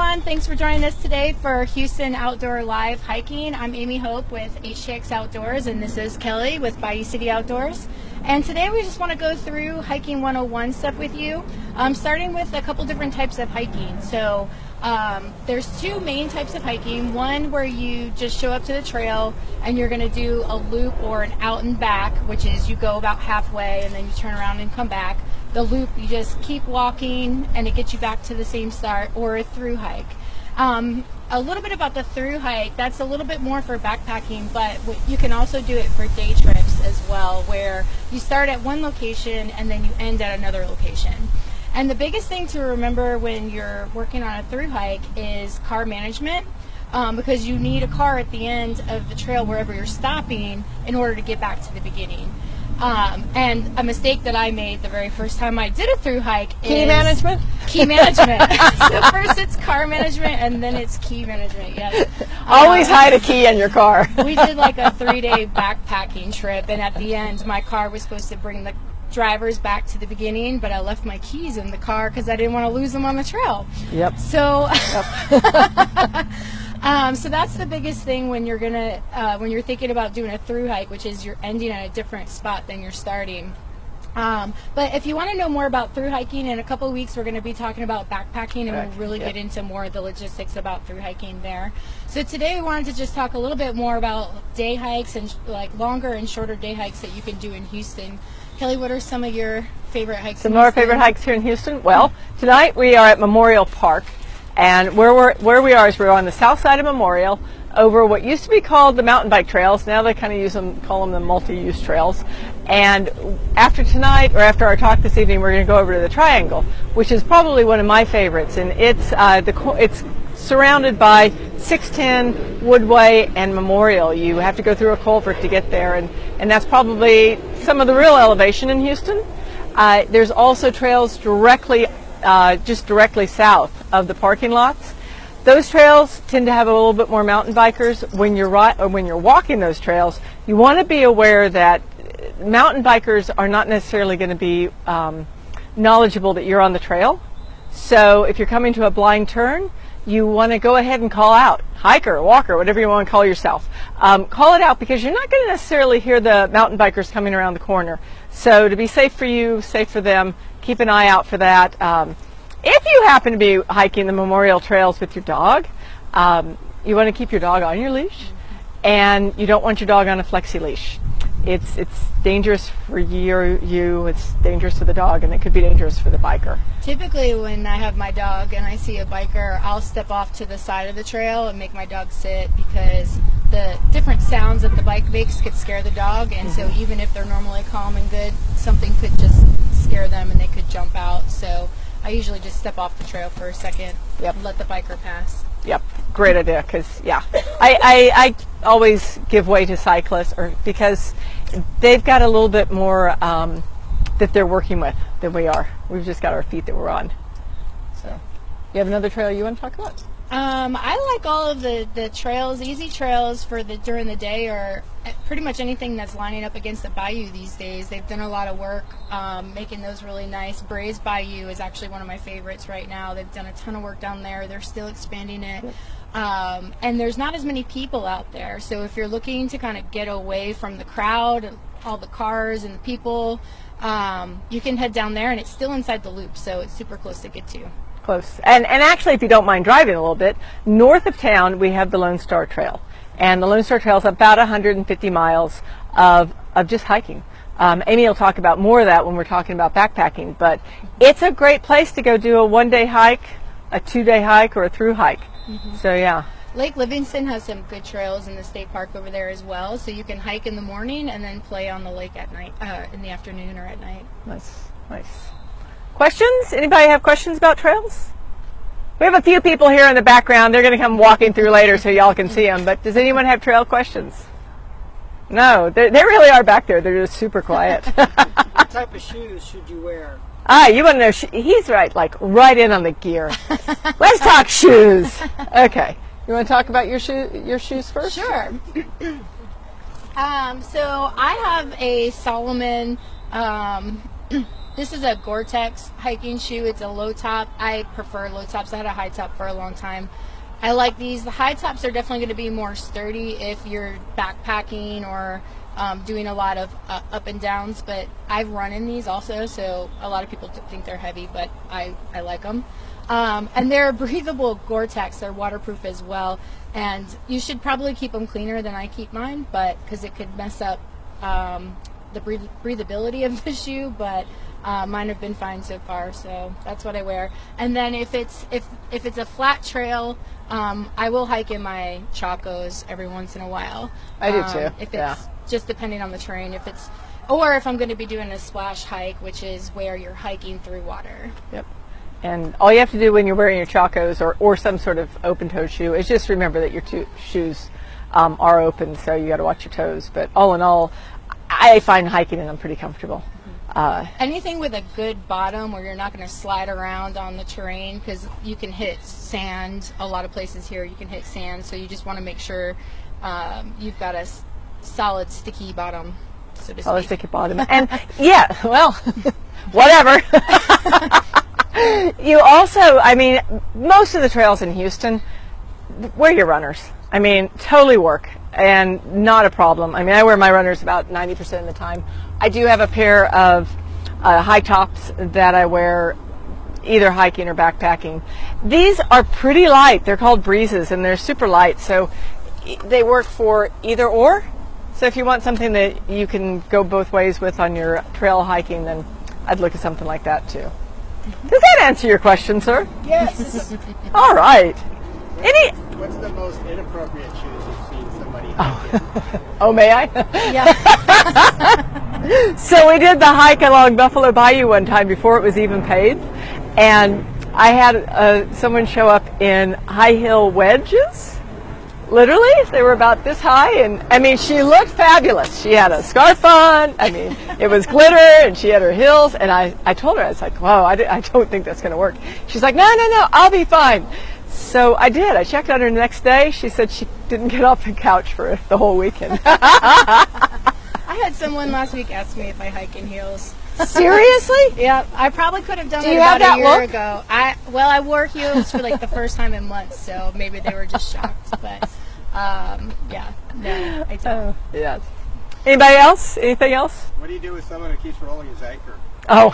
everyone. Thanks for joining us today for Houston Outdoor Live Hiking. I'm Amy Hope with HTX Outdoors, and this is Kelly with Bayou City Outdoors. And today we just want to go through Hiking 101 stuff with you, starting with a couple different types of hiking. So there's two main types of hiking. One where you just show up to the trail and you're going to do a loop or an out and back, which is you go about halfway and then you turn around and come back. The loop, you just keep walking and it gets you back to the same start, or a through hike. A little bit about the through hike, that's a little bit more for backpacking, but you can also do it for day trips as well, where you start at one location and then you end at another location. And the biggest thing to remember when you're working on a through hike is car management, because you need a car at the end of the trail wherever you're stopping in order to get back to the beginning. And a mistake that I made the very first time I did a through hike is key management. So first it's car management and then it's key management. Yes. Always hide a key in your car. We did like a 3-day backpacking trip, and at the end my car was supposed to bring the drivers back to the beginning, but I left my keys in the car because I didn't want to lose them on the trail. Yep. So so that's the biggest thing when you're gonna when you're thinking about doing a through hike, which is you're ending at a different spot than you're starting. But if you want to know more about through hiking, in a couple of weeks we're going to be talking about backpacking, and we'll really get into more of the logistics about through hiking there. So today we wanted to just talk a little bit more about day hikes and like longer and shorter day hikes that you can do in Houston. Kelly, what are some of your favorite hikes? Some of our favorite hikes here in Houston? Well, tonight we are at Memorial Park, and where we are is we're on the south side of Memorial, over what used to be called the mountain bike trails. Now they kind of call them the multi-use trails. And after tonight, or after our talk this evening, we're going to go over to the Triangle, which is probably one of my favorites. And it's surrounded by 610, Woodway, and Memorial. You have to go through a culvert to get there, and that's probably some of the real elevation in Houston. There's also trails just directly south of the parking lots. Those trails tend to have a little bit more mountain bikers. When you're walking those trails, you want to be aware that mountain bikers are not necessarily going to be knowledgeable that you're on the trail. So if you're coming to a blind turn, you want to go ahead and call out, hiker, walker, whatever you want to call yourself. Call it out, because you're not going to necessarily hear the mountain bikers coming around the corner. So to be safe for you, safe for them, keep an eye out for that. If you happen to be hiking the Memorial Trails with your dog, you want to keep your dog on your leash, and you don't want your dog on a flexi leash. It's dangerous for you, it's dangerous for the dog, and it could be dangerous for the biker. Typically when I have my dog and I see a biker, I'll step off to the side of the trail and make my dog sit, because the different sounds that the bike makes could scare the dog, and so even if they're normally calm and good, something could just scare them and they could jump out. So I usually just step off the trail for a second and let the biker pass. Yep, great idea, because I always give way to cyclists, because they've got a little bit more that they're working with than we are. We've just got our feet that we're on. So, you have another trail you want to talk about? I like all of the trails. Easy trails for during the day are pretty much anything that's lining up against the bayou these days. They've done a lot of work making those really nice. Bray's Bayou is actually one of my favorites right now. They've done a ton of work down there. They're still expanding it. And there's not as many people out there. So if you're looking to kind of get away from the crowd and all the cars and the people, you can head down there, and it's still inside the loop, so it's super close to get to. Close. And actually, if you don't mind driving a little bit, north of town we have the Lone Star Trail. And the Lone Star Trail is about 150 miles of just hiking. Amy will talk about more of that when we're talking about backpacking, but it's a great place to go do a 1-day hike, a 2-day hike, or a through hike. So yeah. Lake Livingston has some good trails in the state park over there as well, so you can hike in the morning and then play on the lake at night, in the afternoon or at night. Nice. Questions? Anybody have questions about trails? We have a few people here in the background. They're going to come walking through later so y'all can see them. But does anyone have trail questions? No, they really are back there. They're just super quiet. What type of shoes should you wear? You want to know? He's right, right in on the gear. Let's talk shoes. Okay, you want to talk about your shoes first? Sure. So I have a Salomon This is a Gore-Tex hiking shoe. It's a low top. I prefer low tops. I had a high top for a long time. I like these. The high tops are definitely going to be more sturdy if you're backpacking or doing a lot of up and downs, but I've run in these also, so a lot of people think they're heavy, but I like them. And they're breathable Gore-Tex. They're waterproof as well, and you should probably keep them cleaner than I keep mine, but because it could mess up the breathability of the shoe, but mine have been fine so far, so that's what I wear. And then if it's a flat trail, I will hike in my Chacos every once in a while. I do too. If it's just depending on the terrain, or if I'm going to be doing a splash hike, which is where you're hiking through water. Yep. And all you have to do when you're wearing your Chacos or some sort of open-toed shoe is just remember that your shoes are open, so you got to watch your toes. But all in all, I find hiking in them pretty comfortable. Anything with a good bottom where you're not going to slide around on the terrain, because you can hit sand. A lot of places here you can hit sand, so you just want to make sure you've got a solid sticky bottom, so to Solid speak. sticky bottom. And yeah, well, whatever. You also, I mean, most of the trails in Houston, wear your runners. I mean, totally work and not a problem. I mean, I wear my runners about 90% of the time. I do have a pair of high tops that I wear either hiking or backpacking. These are pretty light. They're called Breezes, and they're super light, so they work for either or. So if you want something that you can go both ways with on your trail hiking, then I'd look at something like that too. Does that answer your question, sir? Yes. All right. What's the most inappropriate shoes you've seen somebody hike in? Oh, may I? Yeah. So we did the hike along Buffalo Bayou one time before it was even paved, and I had someone show up in high heel wedges. Literally, they were about this high, and I mean, she looked fabulous. She had a scarf on. I mean, it was glitter, and she had her heels. And I told her, I was like, "Wow, I don't think that's going to work." She's like, "No, I'll be fine." So I did. I checked on her the next day. She said she didn't get off the couch for the whole weekend. I had someone last week ask me if I hike in heels. Seriously? Yeah, I probably could have done Do it you have about that a year look? ago. I wore heels for like the first time in months, so maybe they were just shocked. But yeah, no, I don't. Yes. Anybody else? Anything else? What do you do with someone who keeps rolling his anchor? Oh.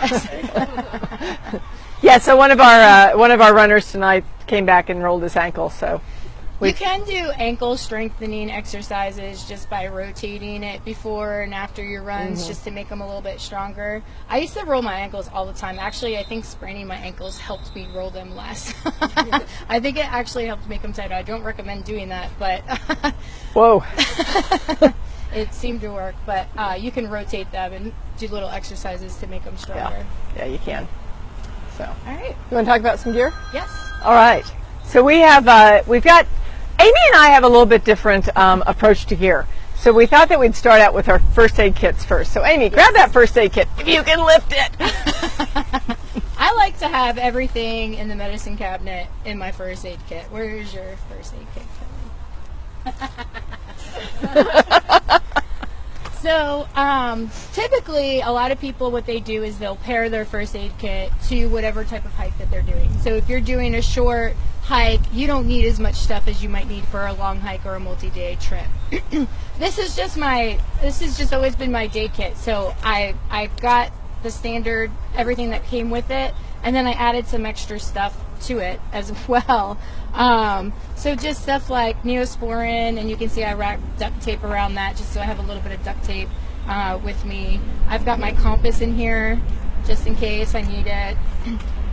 Yeah. So one of our runners tonight came back and rolled his ankle. So You can do ankle strengthening exercises just by rotating it before and after your runs, just to make them a little bit stronger. I used to roll my ankles all the time. Actually, I think spraining my ankles helped me roll them less. I think it actually helped make them tighter. I don't recommend doing that, but whoa. it seemed to work. But you can rotate them and do little exercises to make them stronger. Yeah, you can. So, All right. you want to talk about some gear? Yes. All right. So we've got Amy and I have a little bit different approach to gear. So we thought that we'd start out with our first aid kits first. So Amy, grab that first aid kit if you can lift it. I like to have everything in the medicine cabinet in my first aid kit. Where is your first aid kit, Kelly? So typically a lot of people, what they do is they'll pair their first aid kit to whatever type of hike that they're doing. So if you're doing a short hike, you don't need as much stuff as you might need for a long hike or a multi-day trip. This has just always been my day kit. So I got the standard, everything that came with it, and then I added some extra stuff to it as well. So just stuff like Neosporin, and you can see I wrapped duct tape around that just so I have a little bit of duct tape with me. I've got my compass in here just in case I need it.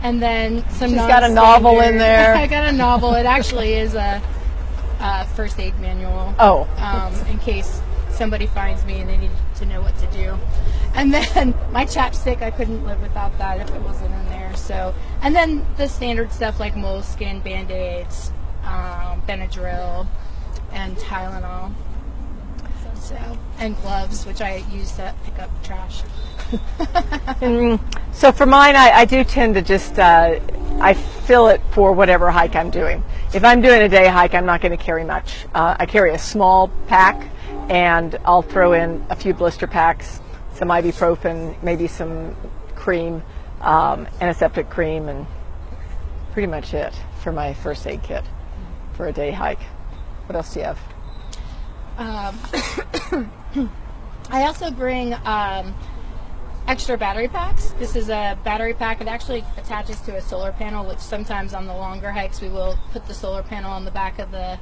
And then some. She's got a novel in there. I got a novel. It actually is a first aid manual. Oh. In case somebody finds me and they need to know what to do. And then my chapstick, I couldn't live without that if it wasn't in there. So, and then the standard stuff like moleskin, Band-Aids, Benadryl, and Tylenol. So, and gloves, which I use to pick up trash. So for mine, I do tend to just, I fill it for whatever hike I'm doing. If I'm doing a day hike, I'm not going to carry much. I carry a small pack, and I'll throw in a few blister packs, some ibuprofen, maybe some cream, antiseptic cream, and pretty much it for my first aid kit for a day hike. What else do you have? I also bring extra battery packs. This is a battery pack. It actually attaches to a solar panel, which sometimes on the longer hikes we will put the solar panel on the back of the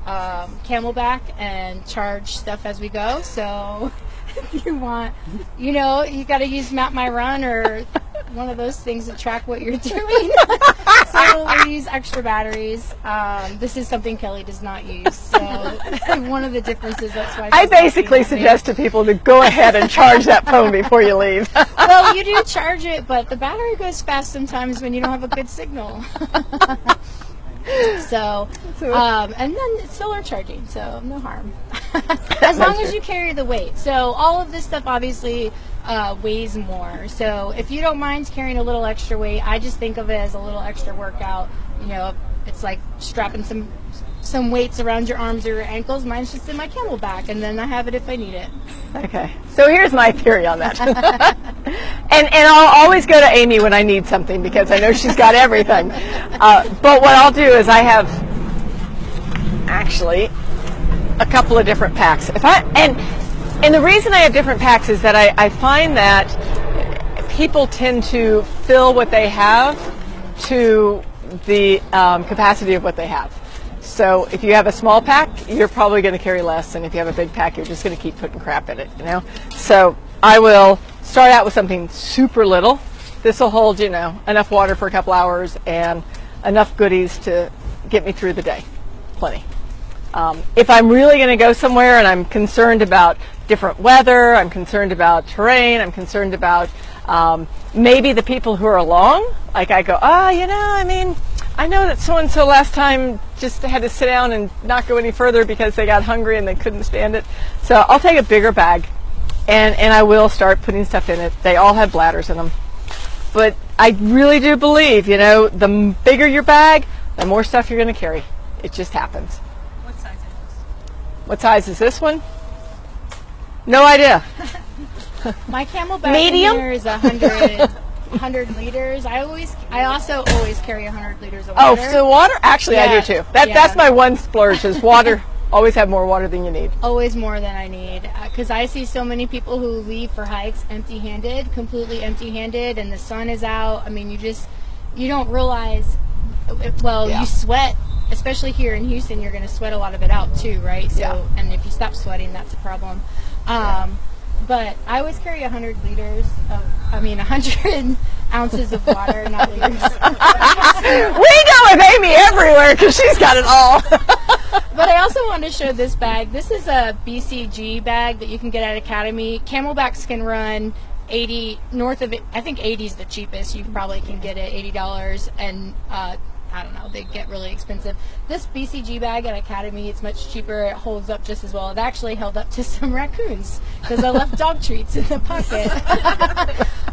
camelback and charge stuff as we go. So if you want, you know, you got to use Map My Run or one of those things to track what you're doing. So we use extra batteries. This is something Kelly does not use. So one of the differences, that's why I basically suggest to people to go ahead and charge that phone before you leave. Well, you do charge it, but the battery goes fast sometimes when you don't have a good signal. So, and then it's solar charging, so no harm. As long as you carry the weight. So all of this stuff obviously weighs more. So if you don't mind carrying a little extra weight, I just think of it as a little extra workout. You know, it's like strapping some weights around your arms or your ankles. Mine's just in my camelback, and then I have it if I need it. Okay, so here's my theory on that. and I'll always go to Amy when I need something because I know she's got everything. But what I'll do is I have actually a couple of different packs. And the reason I have different packs is that I find that people tend to fill what they have to the capacity of what they have. So if you have a small pack, you're probably going to carry less, and if you have a big pack, you're just going to keep putting crap in it, you know? So I will start out with something super little. This will hold, you know, enough water for a couple hours and enough goodies to get me through the day. Plenty. If I'm really going to go somewhere and I'm concerned about different weather, I'm concerned about terrain, I'm concerned about maybe the people who are along, like I go, you know, I mean, I know that so-and-so last time just had to sit down and not go any further because they got hungry and they couldn't stand it. So I'll take a bigger bag and I will start putting stuff in it. They all have bladders in them. But I really do believe, you know, the bigger your bag, the more stuff you're going to carry. It just happens. What size is this? What size is this one? No idea. My camelback Medium? in here is 100 liters. I also always carry 100 liters of water. Oh, so water? Actually, I Yeah. do too. That's my one splurge is water. Always have more water than you need. Always more than I need. Because I see so many people who leave for hikes empty-handed, completely empty-handed, and the sun is out. I mean, you don't realize, well, Yeah. you sweat, especially here in Houston, you're going to sweat a lot of it out too, right? So, Yeah. and if you stop sweating, that's a problem. But I always carry 100 ounces of water, not liters. We go with Amy everywhere because she's got it all. But I also want to show this bag. This is a BCG bag that you can get at Academy. Camelbacks can run 80 north of it. I think 80 is the cheapest. You probably can get it $80, and I don't know, they get really expensive. This BCG bag at Academy, it's much cheaper. It holds up just as well. It actually held up to some raccoons because I left dog treats in the pocket.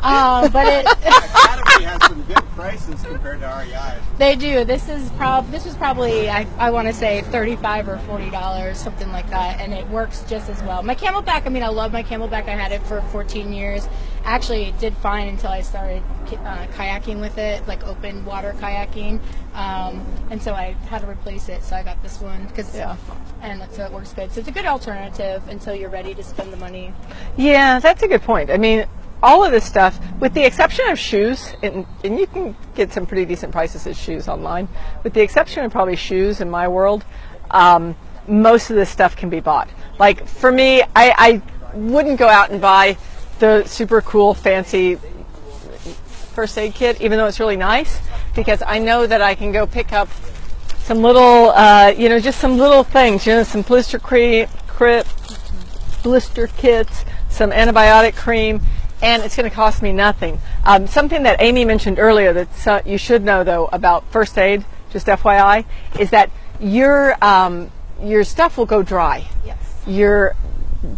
But Academy has some good prices compared to REI. they do. This was probably I want to say $35 or $40, something like that, and it works just as well. My camelback, I mean, I love my camelback. I had it for 14 years. Actually, it did fine until I started kayaking with it, like open water kayaking, and so I had to replace it. So I got this one and so it works good. So it's a good alternative until you're ready to spend the money. Yeah, that's a good point. I mean, all of this stuff, with the exception of shoes, and you can get some pretty decent prices of shoes online, with the exception of probably shoes in my world, most of this stuff can be bought. Like for me, I wouldn't go out and buy the super cool fancy first aid kit, even though it's really nice, because I know that I can go pick up some little, just some little things, some blister kits, some antibiotic cream, and it's going to cost me nothing. Something that Amy mentioned earlier that you should know though about first aid, just FYI, is that your stuff will go dry. Yes. Your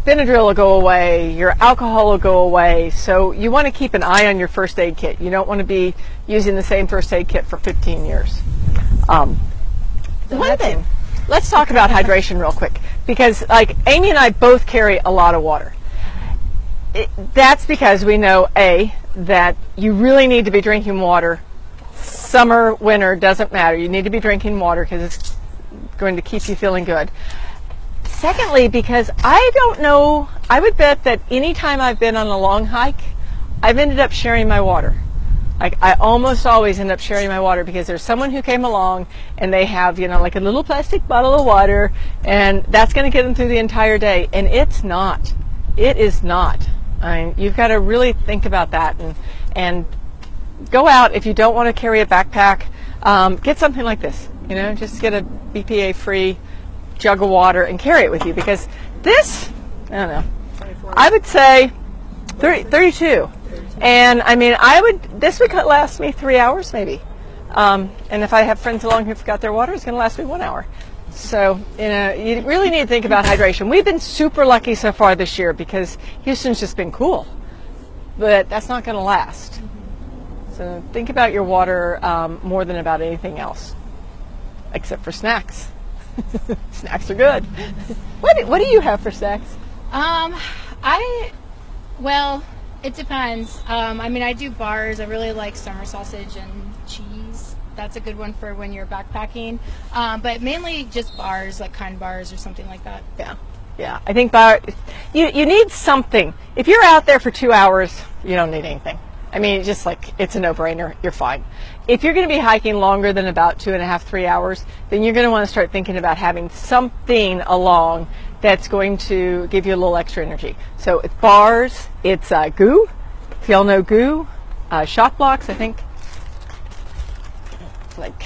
Benadryl will go away, your alcohol will go away, so you want to keep an eye on your first aid kit. You don't want to be using the same first aid kit for 15 years. One thing, let's talk about hydration real quick, because like Amy and I both carry a lot of water. That's because we know that you really need to be drinking water. Summer, winter, doesn't matter. You need to be drinking water because it's going to keep you feeling good. Secondly, because I don't know, I would bet that anytime I've been on a long hike, I've ended up sharing my water. Like, I almost always end up sharing my water because there's someone who came along and they have, you know, like a little plastic bottle of water, and that's going to get them through the entire day. And it's not. It is not. I mean, you've got to really think about that and go out. If you don't want to carry a backpack, get something like this. You know, just get a BPA-free jug of water and carry it with you, because this, I don't know, I would say 32. And I mean, this would last me 3 hours maybe. And if I have friends along who forgot their water, it's going to last me 1 hour. So, you know, you really need to think about hydration. We've been super lucky so far this year because Houston's just been cool, but that's not going to last. So think about your water more than about anything else, except for snacks. Snacks are good. What do you have for snacks? Well, it depends. I mean, I do bars. I really like summer sausage and cheese. That's a good one for when you're backpacking. But mainly just bars, like Kind bars or something like that. Yeah. I think you need something. If you're out there for 2 hours, you don't need anything. I mean, just like, it's a no-brainer. You're fine. If you're going to be hiking longer than about 2.5, 3 hours, then you're going to want to start thinking about having something along that's going to give you a little extra energy. So it's bars, it's goo. If y'all know goo, shot blocks, I think. Like,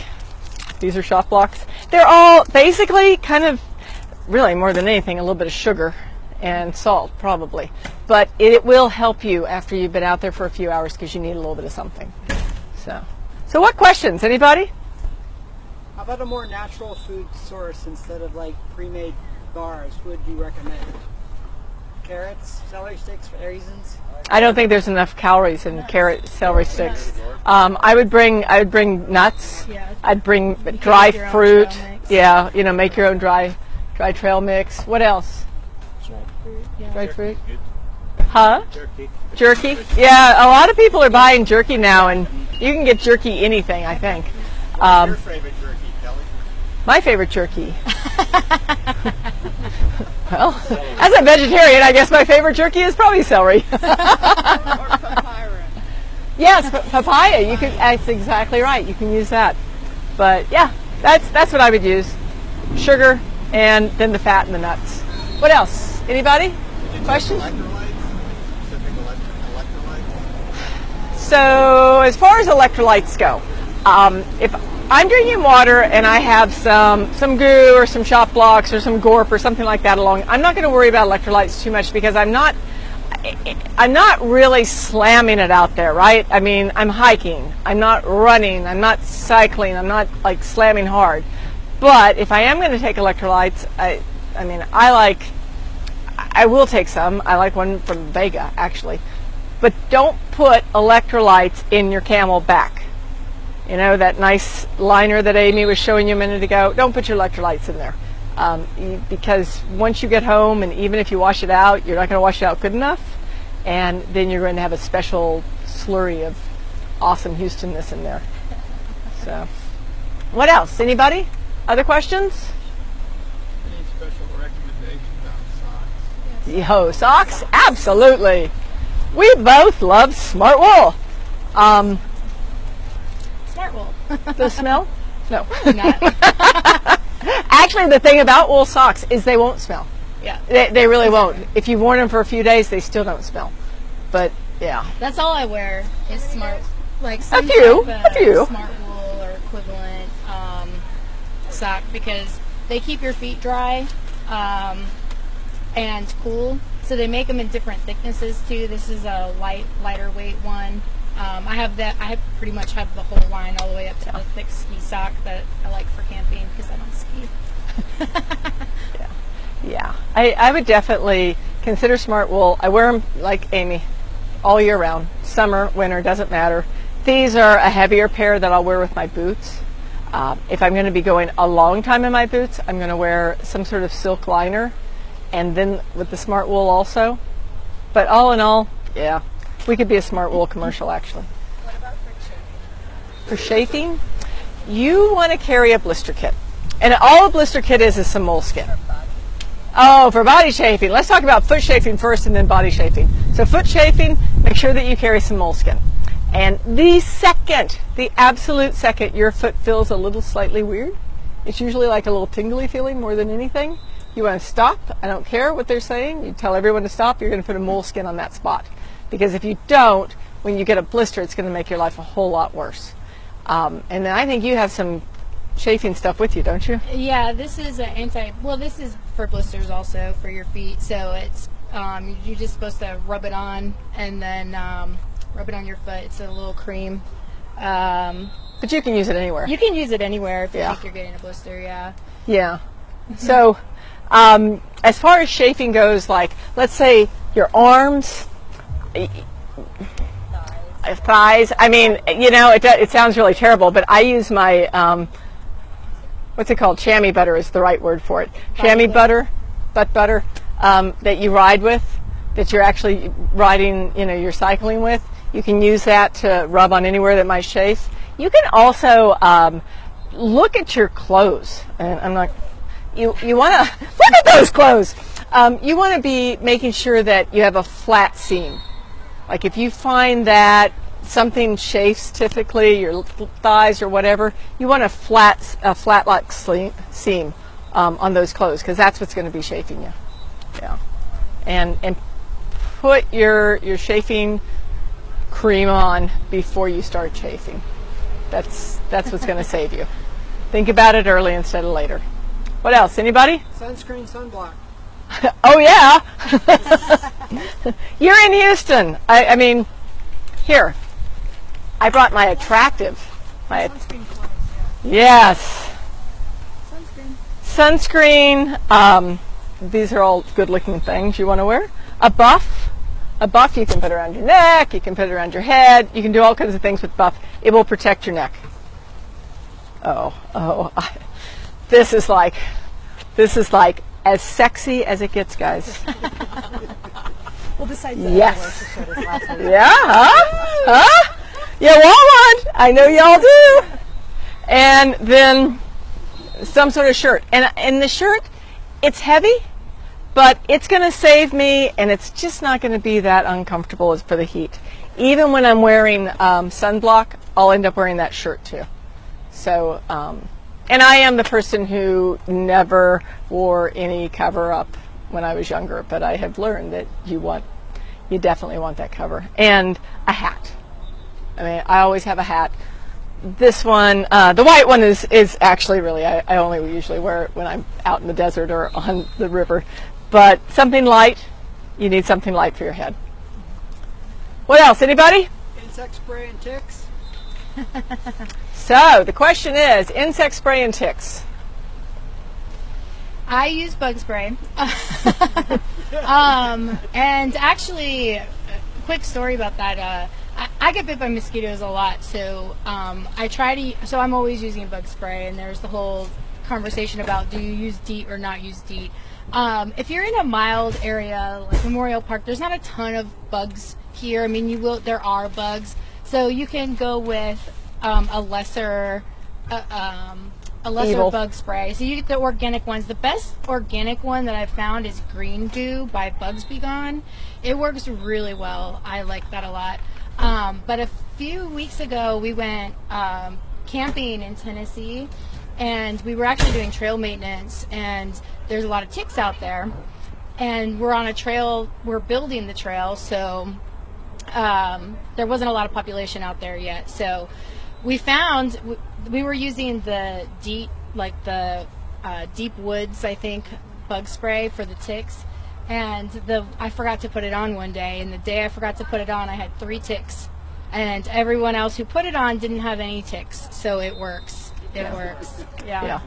these are shot blocks. They're all basically kind of, really more than anything, a little bit of sugar and salt probably, but it will help you after you've been out there for a few hours because you need a little bit of something. So what questions? Anybody? How about a more natural food source instead of like pre-made bars? What would you recommend? Carrots, celery sticks, raisins? I don't think there's enough calories in celery sticks. I would bring nuts. Yeah. I'd bring You dry can make your own fruit. trail mix. Yeah, you know, make your own dry trail mix. What else? Dried fruit. Yeah. Dried fruit. Huh? Jerky. Yeah, a lot of people are buying jerky now, and you can get jerky anything, I think. What's your favorite jerky, Kelly? My favorite jerky. Well, as a vegetarian, I guess my favorite jerky is probably celery. Or papyrus. Yes, papaya. You could. That's exactly right. You can use that. But yeah, that's what I would use. Sugar, and then the fat and the nuts. What else? Anybody? Questions? Specific electrolytes? So as far as electrolytes go, if I'm drinking water and I have some goo or some shot blocks or some gorp or something like that along, I'm not going to worry about electrolytes too much because I'm not really slamming it out there, right? I mean, I'm hiking, I'm not running, I'm not cycling, I'm not like slamming hard. But if I am going to take electrolytes, I will take some. I like one from Vega, actually. But don't put electrolytes in your Camelback. You know, that nice liner that Amy was showing you a minute ago? Don't put your electrolytes in there. Because once you get home, and even if you wash it out, you're not going to wash it out good enough. And then you're going to have a special slurry of awesome Houstonness in there. So, what else? Anybody? Other questions? Any special recommendations on socks? Yo, socks? Absolutely. We both love Smart Wool. Smart wool. The smell? No. Not. Actually, the thing about wool socks is they won't smell. Yeah. They really won't. If you've worn them for a few days, they still don't smell. But yeah. That's all I wear is smart, like A few. smart wool or equivalent sock, because they keep your feet dry and cool. So they make them in different thicknesses too. This is a lighter weight one. I have that. I pretty much have the whole line all the way up to the thick ski sock that I like for camping because I don't ski. Yeah. I would definitely consider Smart Wool. I wear them like Amy all year round. Summer, winter, doesn't matter. These are a heavier pair that I'll wear with my boots. If I'm going to be going a long time in my boots, I'm going to wear some sort of silk liner, and then with the Smart Wool also. But all in all, yeah. We could be a Smart Wool commercial, actually. What about for chafing? For chafing, you want to carry a blister kit. And all a blister kit is some moleskin. Oh, for body chafing. Let's talk about foot chafing first and then body chafing. So foot chafing, make sure that you carry some moleskin. And the absolute second your foot feels a little slightly weird, it's usually like a little tingly feeling more than anything, you want to stop. I don't care what they're saying. You tell everyone to stop. You're going to put a moleskin on that spot. Because if you don't, when you get a blister, it's going to make your life a whole lot worse. And then I think you have some chafing stuff with you, don't you? Yeah, this is this is for blisters also for your feet. So it's you're just supposed to rub it on and then rub it on your foot. It's a little cream. But you can use it anywhere. You can use it anywhere if you think you're getting a blister. Yeah. Yeah. So as far as chafing goes, like let's say your arms, thighs. I mean, you know, it sounds really terrible, but I use my what's it called? Chamois butter is the right word for it. Chamois butter, butt butter, that you ride with, that you're actually riding, you know, you're cycling with. You can use that to rub on anywhere that might chafe. You can also look at your clothes, and I'm not. You want to look at those clothes. You want to be making sure that you have a flat seam. Like if you find that something chafes, typically your thighs or whatever, you want a flat like seam on those clothes, because that's what's going to be chafing you. Yeah, and put your chafing cream on before you start chafing. That's what's going to save you. Think about it early instead of later. What else? Anybody? Sunscreen, sunblock. Oh yeah. You're in Houston. I mean, here. I brought my attractive. Sunscreen clothes, Yes. Sunscreen. Sunscreen. These are all good-looking things you want to wear. A buff. A buff you can put around your neck. You can put it around your head. You can do all kinds of things with buff. It will protect your neck. This is like as sexy as it gets, guys. Well, besides the Yes. she showed us last week. Yeah, huh? You want one? I know y'all do. And then some sort of shirt. And the shirt, it's heavy, but it's going to save me, and it's just not going to be that uncomfortable as for the heat. Even when I'm wearing sunblock, I'll end up wearing that shirt too. So, and I am the person who never wore any cover up when I was younger, but I have learned that you definitely want that cover. And a hat. I mean, I always have a hat. This one, the white one is actually really, I only usually wear it when I'm out in the desert or on the river. But something light, you need something light for your head. What else? Anybody? Insect spray and ticks. So the question is, insect spray and ticks. I use bug spray. And actually, a quick story about that. I get bit by mosquitoes a lot, so so I'm always using bug spray, and there's the whole conversation about do you use DEET or not use DEET. If you're in a mild area like Memorial Park, there's not a ton of bugs here. I mean, there are bugs, so you can go with a lesser Evil. bug spray. So you get the organic ones. The best organic one that I've found is Green Goo by Bugs Be Gone. It works really well. I like that a lot. But a few weeks ago, we went camping in Tennessee, and we were actually doing trail maintenance, and there's a lot of ticks out there. And we're on a trail, we're building the trail, so there wasn't a lot of population out there yet. So we found, we were using the DEET, like the Deep Woods, I think, bug spray for the ticks. And I forgot to put it on one day, and the day I forgot to put it on, I had 3 ticks. And everyone else who put it on didn't have any ticks, so it works. It works. Yeah.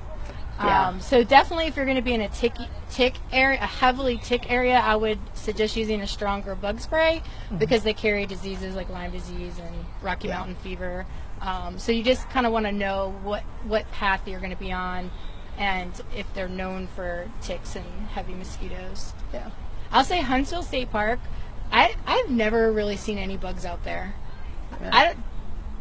So definitely, if you're going to be in a tick area, a heavily tick area, I would suggest using a stronger bug spray because they carry diseases like Lyme disease and Rocky Mountain fever. So you just kind of want to know what path you're going to be on, and if they're known for ticks and heavy mosquitoes. Yeah. I'll say Huntsville State Park. I've never really seen any bugs out there.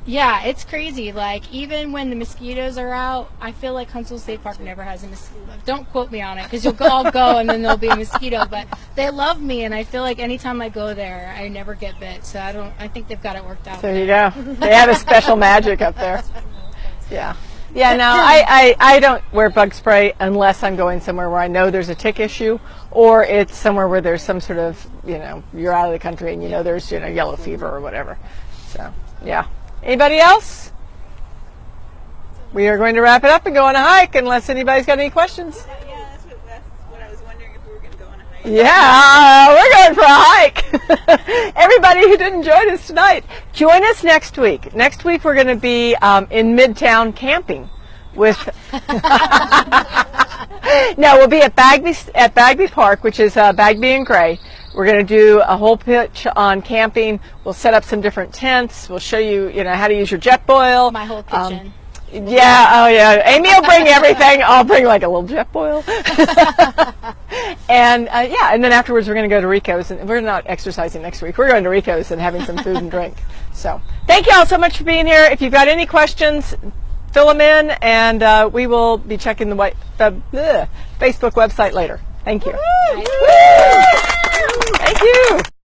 Yeah, it's crazy. Like, even when the mosquitoes are out, I feel like Huntsville State Park never has a mosquito. Don't quote me on it, because you'll all go and then there'll be a mosquito. But they love me, and I feel like anytime I go there, I never get bit. So I think they've got it worked out. There you go. They have a special magic up there. Yeah. Yeah, no, I don't wear bug spray unless I'm going somewhere where I know there's a tick issue, or it's somewhere where there's some sort of, you're out of the country and there's, yellow fever or whatever. So, yeah. Anybody else? We are going to wrap it up and go on a hike unless anybody's got any questions. Yeah, that's what I was wondering, if we were going to go on a hike. Yeah, we're going for a hike. Everybody who didn't join us tonight, join us next week. Next week we're going to be in Midtown camping with. No, we'll be at Bagby Park, which is Bagby and Gray. We're going to do a whole pitch on camping. We'll set up some different tents. We'll show you, how to use your jet boil. My whole kitchen. Yeah, oh yeah. Amy will bring everything. I'll bring like a little jet boil. And and then afterwards we're going to go to Rico's, and we're not exercising next week. We're going to Rico's and having some food and drink. So thank you all so much for being here. If you've got any questions, fill them in, and we will be checking the Facebook website later. Thank you. Thank you.